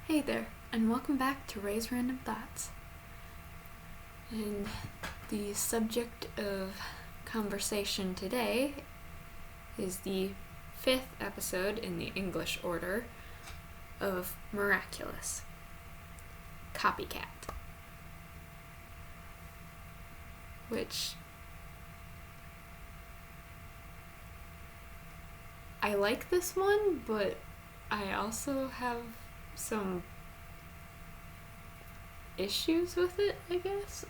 Hey there, and welcome back to Ray's Random Thoughts. And the subject of conversation today is the 5th episode in the English order of Miraculous, Copycat. Which I like this one, but I also have some issues with it, I guess.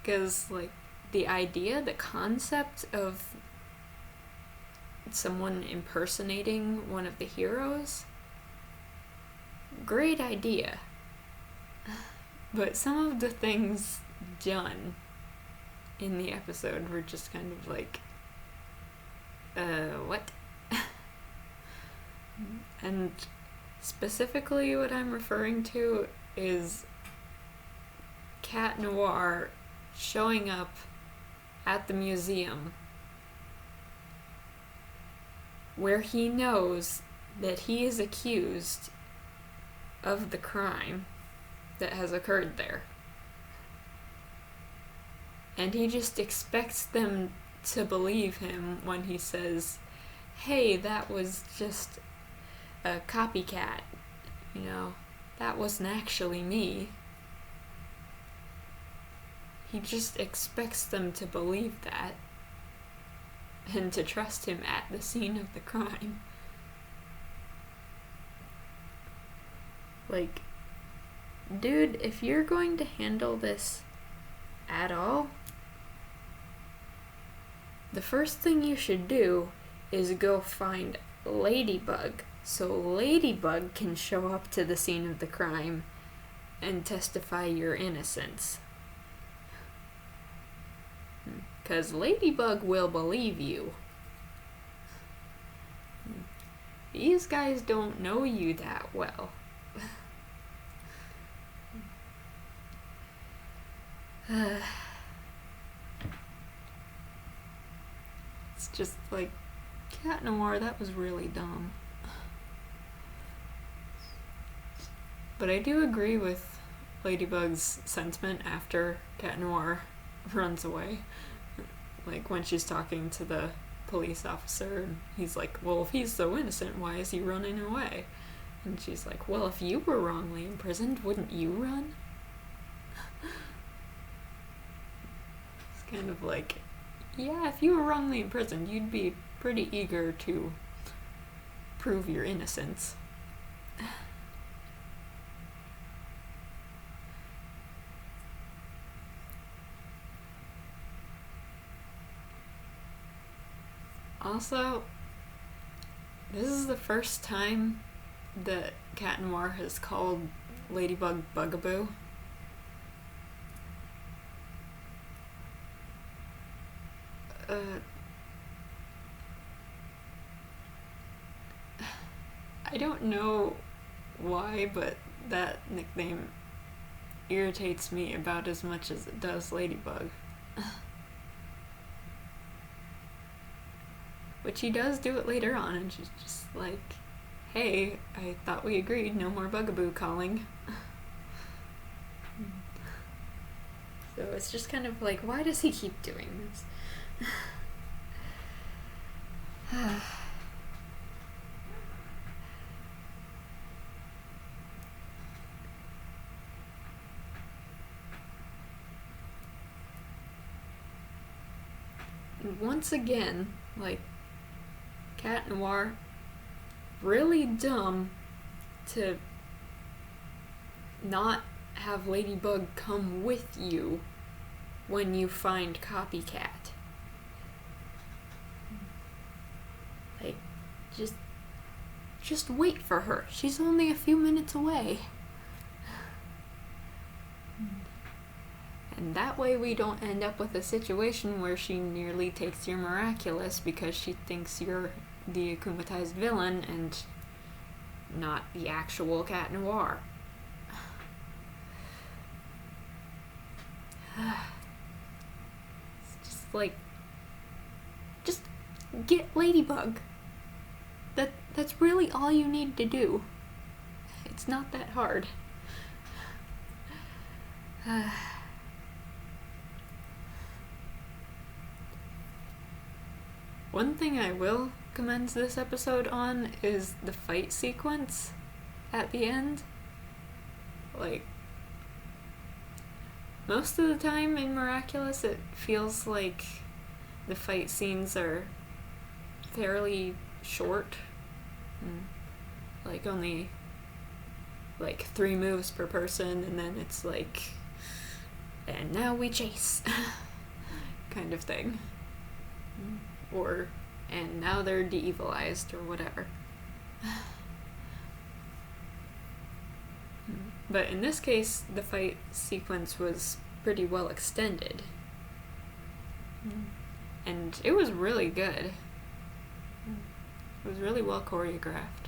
Because, the idea, the concept of someone impersonating one of the heroes, great idea. But some of the things done in the episode were just kind of what? And specifically what I'm referring to is Cat Noir showing up at the museum where he knows that he is accused of the crime that has occurred there. And he just expects them to believe him when he says, hey, that was just a copycat, that wasn't actually me. He just expects them to believe that and to trust him at the scene of the crime. Dude, if you're going to handle this at all, the first thing you should do is go find Ladybug, so Ladybug can show up to the scene of the crime and testify your innocence. 'Cause Ladybug will believe you. These guys don't know you that well. It's just Cat Noir, that was really dumb. But I do agree with Ladybug's sentiment after Cat Noir runs away. When she's talking to the police officer, and he's like, well, if he's so innocent, why is he running away? And she's like, well, if you were wrongly imprisoned, wouldn't you run? It's kind of yeah, if you were wrongly imprisoned, you'd be pretty eager to prove your innocence. Also, this is the first time that Cat Noir has called Ladybug Bugaboo. I don't know why, but that nickname irritates me about as much as it does Ladybug. Which he does do it later on, and she's just like, hey, I thought we agreed, no more Bugaboo calling. So it's just kind of why does he keep doing this? And once again, Cat Noir, really dumb to not have Ladybug come with you when you find Copycat. Just wait for her. She's only a few minutes away. And that way we don't end up with a situation where she nearly takes your Miraculous because she thinks you're the akumatized villain and not the actual Cat Noir. It's just get Ladybug. That's really all you need to do. It's not that hard. One thing I will commend this episode on is the fight sequence at the end. Like, most of the time in Miraculous, it feels like the fight scenes are fairly short. Like, only, like, 3 moves per person, and then it's like, and now we chase, kind of thing. Or, and now they're de-evilized, or whatever. But in this case, the fight sequence was pretty well extended. And it was really good. It was really well choreographed.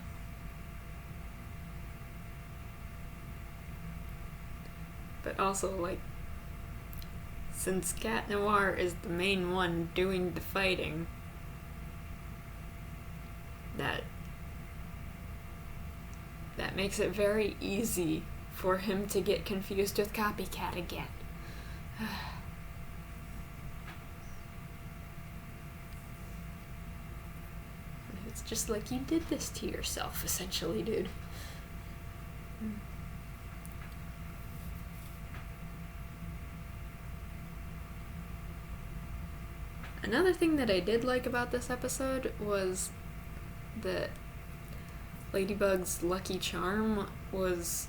But also, like, since Cat Noir is the main one doing the fighting, that makes it very easy for him to get confused with Copycat again. It's just like, you did this to yourself, essentially, dude. Another thing that I did like about this episode was that Ladybug's lucky charm was,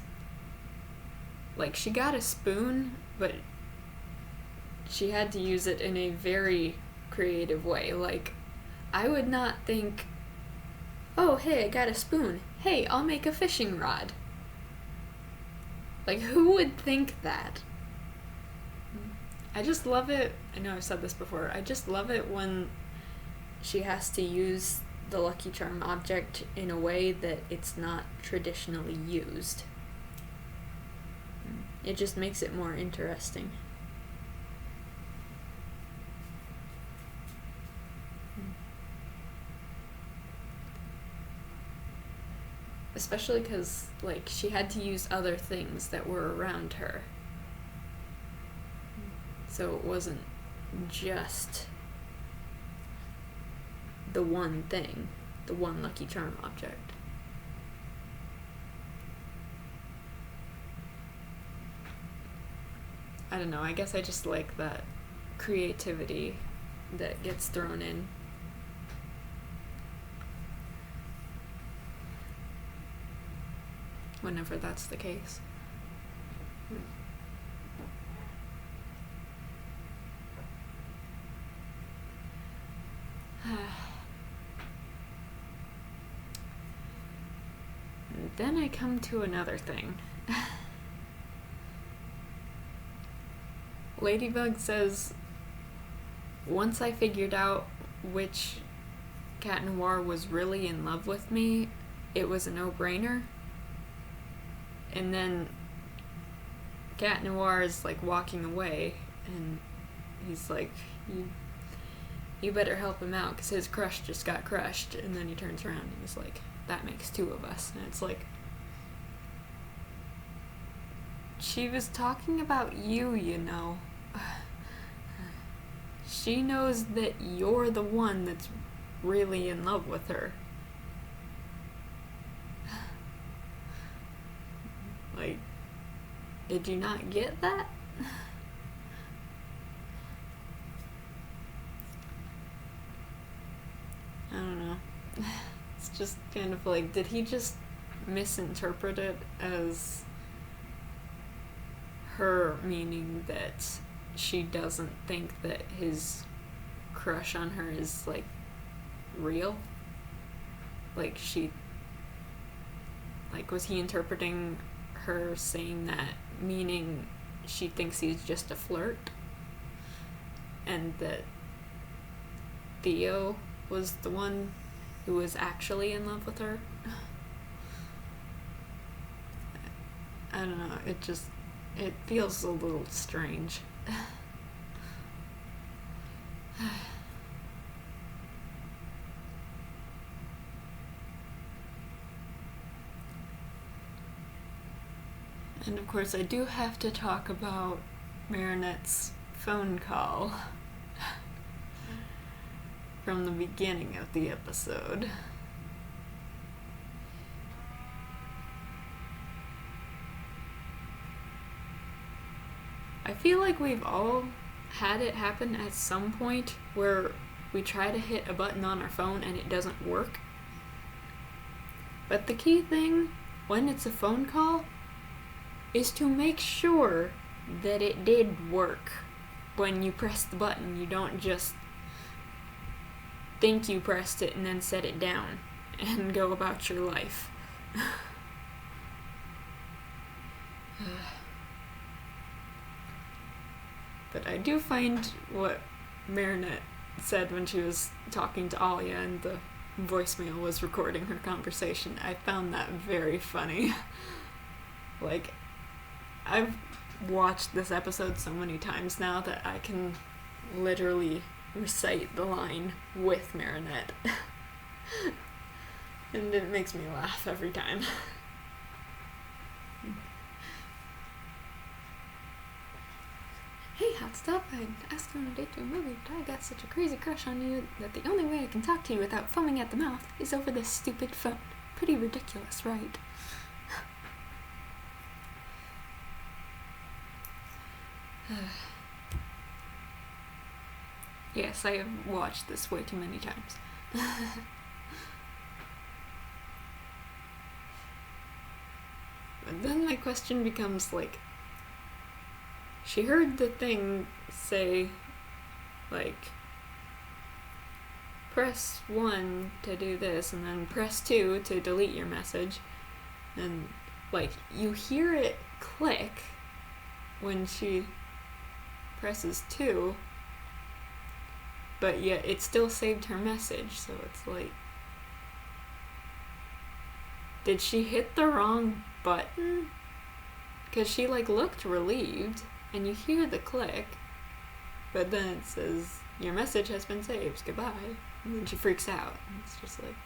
like, she got a spoon, but she had to use it in a very creative way. Like, I would not think, oh, hey, I got a spoon. Hey, I'll make a fishing rod. Like, who would think that? I just love it. I know I've said this before. I just love it when she has to use the Lucky Charm object in a way that it's not traditionally used. It just makes it more interesting. Especially because, like, she had to use other things that were around her. So it wasn't just the one thing, the one Lucky Charm object. I don't know, I guess I just like that creativity that gets thrown in. Whenever that's the case. And then I come to another thing. Ladybug says, once I figured out which Cat Noir was really in love with me, it was a no-brainer. And then Cat Noir is, like, walking away, and he's like, you better help him out, because his crush just got crushed. And then he turns around and he's like, that makes 2 of us. And it's like, she was talking about you, you know. She knows that you're the one that's really in love with her. Like, did you not get that? I don't know. It's just kind of like, did he just misinterpret it as her meaning that she doesn't think that his crush on her is, like, real? Like, was he interpreting her saying that meaning she thinks he's just a flirt? And that Theo was the one who was actually in love with her? I don't know, it feels a little strange. And of course, I do have to talk about Marinette's phone call from the beginning of the episode. I feel like we've all had it happen at some point where we try to hit a button on our phone and it doesn't work. But the key thing when it's a phone call is to make sure that it did work when you press the button. You don't just think you pressed it and then set it down and go about your life. But I do find what Marinette said when she was talking to Alia and the voicemail was recording her conversation, I found that very funny. Like, I've watched this episode so many times now that I can literally recite the line with Marinette. And it makes me laugh every time. Hey, hot stuff, I'd ask you on a date to a movie, but I got such a crazy crush on you that the only way I can talk to you without foaming at the mouth is over this stupid phone. Pretty ridiculous, right? Yes, I have watched this way too many times. But then my question becomes, like, she heard the thing say, like, press 1 to do this, and then press 2 to delete your message. And, like, you hear it click when she presses 2, but yet it still saved her message, so it's like, did she hit the wrong button? Because she, like, looked relieved, and you hear the click, but then it says, your message has been saved, goodbye, and then she freaks out, and it's just like,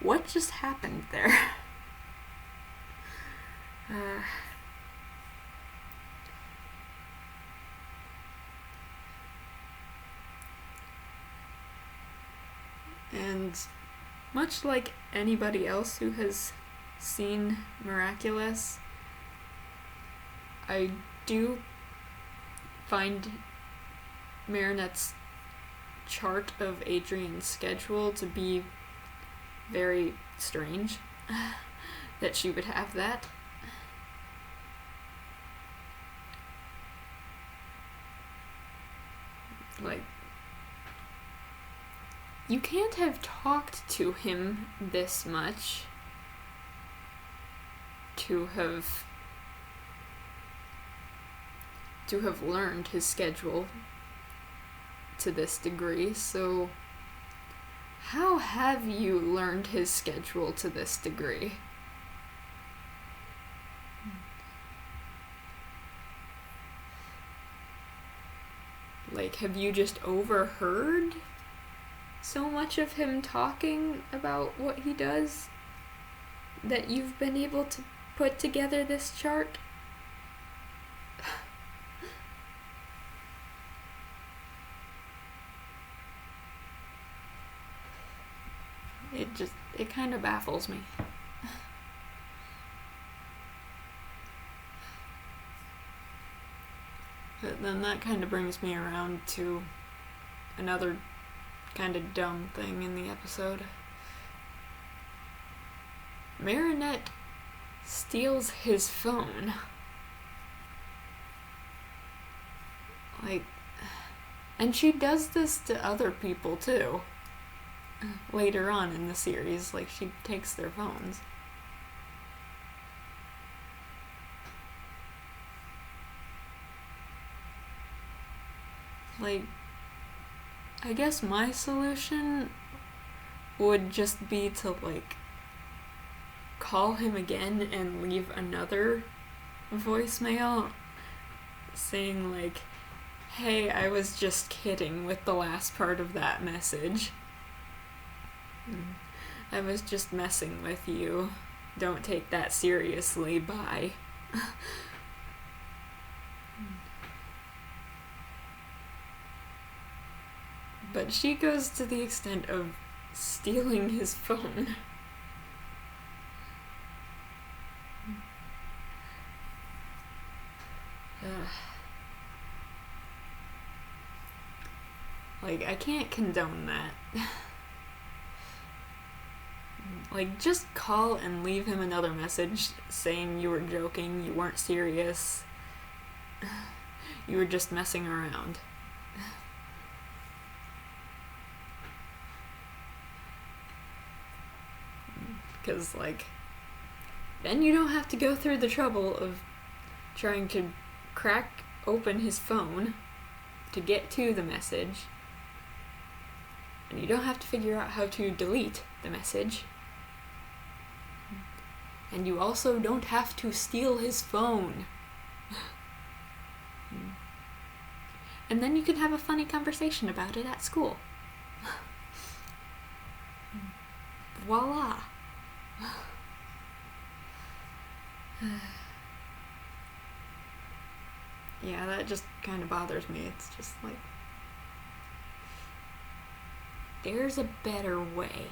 what just happened there? And much like anybody else who has seen Miraculous, I do find Marinette's chart of Adrian's schedule to be very strange that she would have that. Like, you can't have talked to him this much to have learned his schedule to this degree, so how have you learned his schedule to this degree? Like, have you just overheard so much of him talking about what he does that you've been able to put together this chart? It kind of baffles me. But then that kind of brings me around to another kind of dumb thing in the episode. Marinette steals his phone. Like, and she does this to other people too. Later on in the series, like, she takes their phones. Like, I guess my solution would just be to, like, call him again and leave another voicemail saying, like, hey, I was just kidding with the last part of that message. I was just messing with you don't take that seriously, bye. But she goes to the extent of stealing his phone. Like, I can't condone that. Like, just call and leave him another message saying you were joking, you weren't serious, you were just messing around. Because, like, then you don't have to go through the trouble of trying to crack open his phone to get to the message. And you don't have to figure out how to delete the message. And you also don't have to steal his phone. And then you can have a funny conversation about it at school. Voila. Yeah, that just kind of bothers me. It's just like, there's a better way.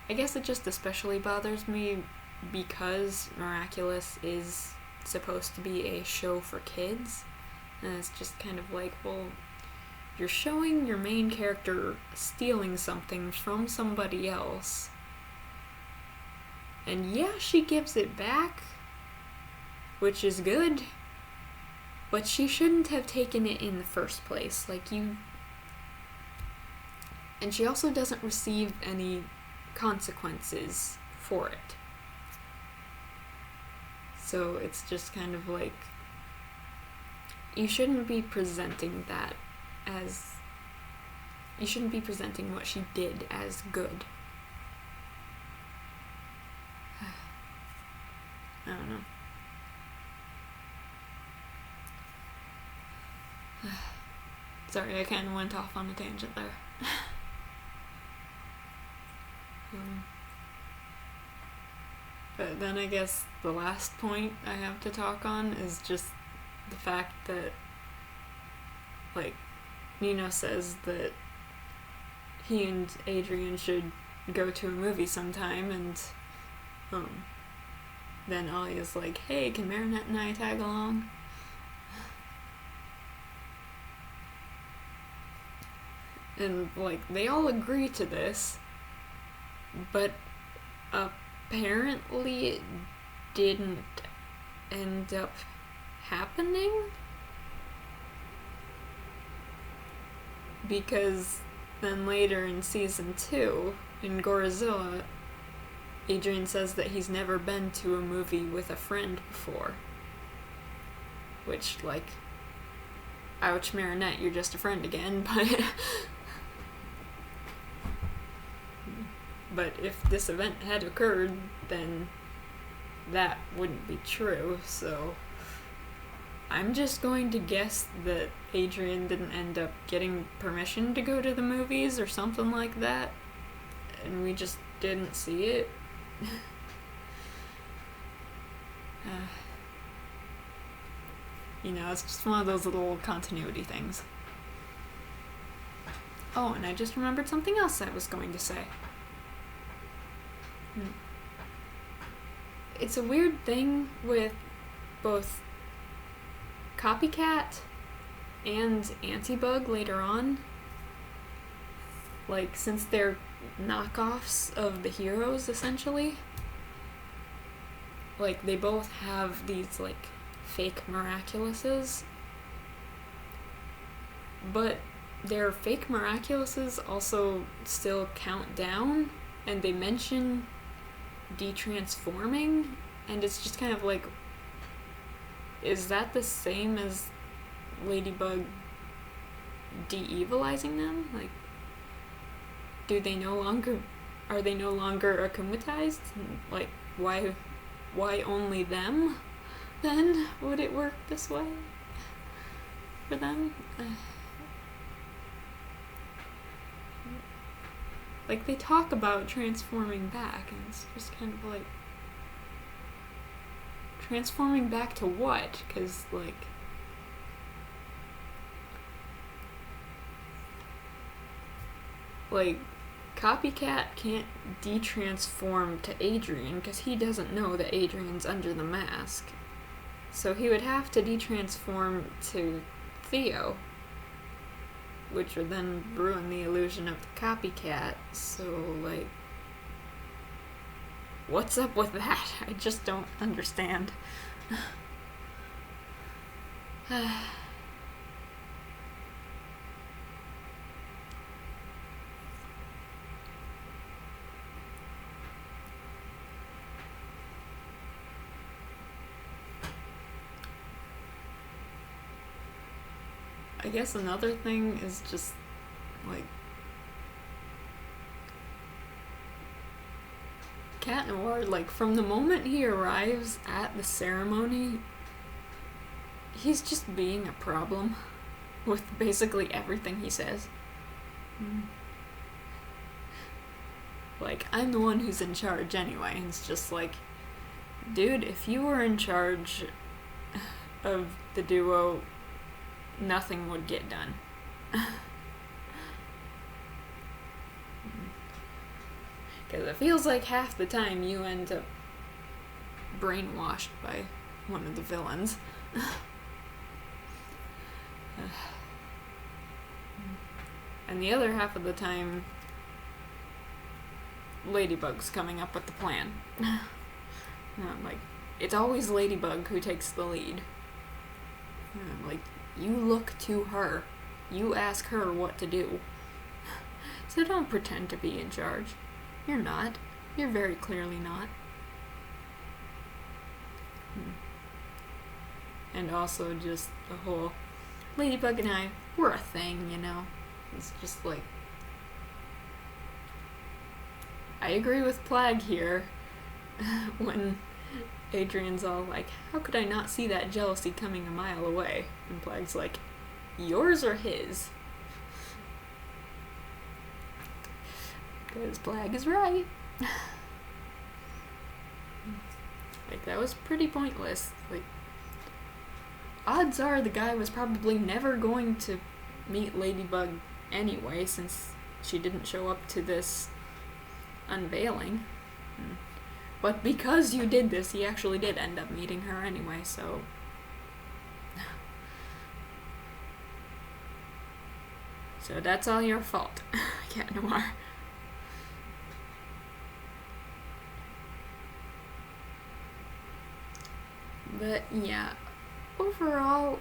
I guess it just especially bothers me because Miraculous is supposed to be a show for kids. And it's just kind of like, well, you're showing your main character stealing something from somebody else. And yeah, she gives it back, which is good. But she shouldn't have taken it in the first place. Like, you... And she also doesn't receive any consequences for it. So it's just kind of like, you shouldn't be presenting that as... You shouldn't be presenting what she did as good. I don't know. Sorry, I kind of went off on a tangent there. But then I guess the last point I have to talk on is just the fact that, like, Nino says that he and Adrian should go to a movie sometime, and then Alia's like, hey, can Marinette and I tag along? And, like, they all agree to this, but apparently it didn't end up happening? Because then later in season 2, in Gorizilla, Adrian says that he's never been to a movie with a friend before. Which, like, ouch, Marinette, you're just a friend again, but... But if this event had occurred, then that wouldn't be true, so... I'm just going to guess that Adrian didn't end up getting permission to go to the movies or something like that, and we just didn't see it. You know, it's just one of those little continuity things. Oh, and I just remembered something else I was going to say. It's a weird thing with both Copycat and Antibug later on. Like, since they're knockoffs of the heroes, essentially. Like, they both have these, like, fake Miraculouses. But their fake Miraculouses also still count down, and they mention detransforming, and it's just kind of like, is that the same as Ladybug de-evilizing them? Like, are they no longer akumatized? Like, why only them? Then would it work this way for them? Like, they talk about transforming back, and it's just kind of like, transforming back to what? Because, like, Copycat can't de-transform to Adrian because he doesn't know that Adrian's under the mask. So he would have to de-transform to Theo, which would then ruin the illusion of the Copycat. So, like, what's up with that? I just don't understand. I guess another thing is just, like, Cat Noir, like, from the moment he arrives at the ceremony, he's just being a problem with basically everything he says. Like, I'm the one who's in charge anyway, and it's just like, dude, if you were in charge of the duo, nothing would get done. Because it feels like half the time you end up brainwashed by one of the villains. And the other half of the time, Ladybug's coming up with the plan. Like, it's always Ladybug who takes the lead. Like, you look to her. You ask her what to do. So don't pretend to be in charge. You're not. You're very clearly not. And also just the whole Ladybug and I, we're a thing, you know? It's just like, I agree with Plague here when Adrian's all like, how could I not see that jealousy coming a mile away? And Plague's like, yours or his? Because Plague is right. Like, that was pretty pointless. Like, odds are the guy was probably never going to meet Ladybug anyway, since she didn't show up to this unveiling. But because you did this, he actually did end up meeting her anyway, so... So that's all your fault, Cat Noir. But yeah, overall,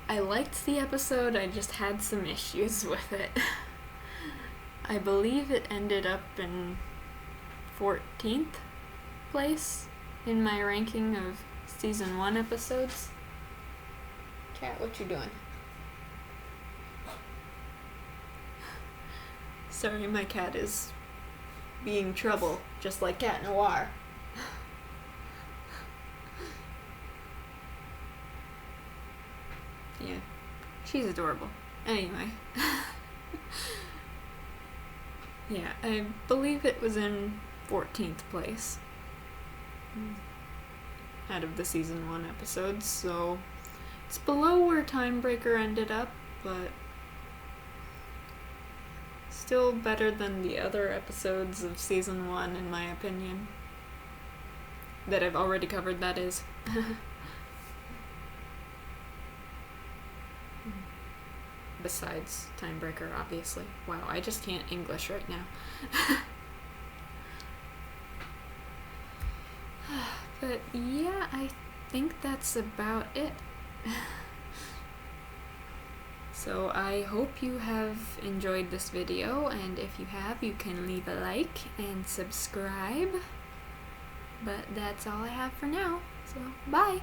I liked the episode, I just had some issues with it. I believe it ended up in 14th place in my ranking of season 1 episodes. Cat, what you doing? Sorry, my cat is being trouble, just like Cat Noir. Yeah, she's adorable. Anyway. Yeah, I believe it was in 14th place out of the season 1 episodes, so it's below where Timebreaker ended up, but still better than the other episodes of season 1, in my opinion. That I've already covered, that is. Besides Timebreaker, obviously. Wow, I just can't English right now. But yeah, I think that's about it. So I hope you have enjoyed this video, and if you have, you can leave a like and subscribe. But that's all I have for now, so bye!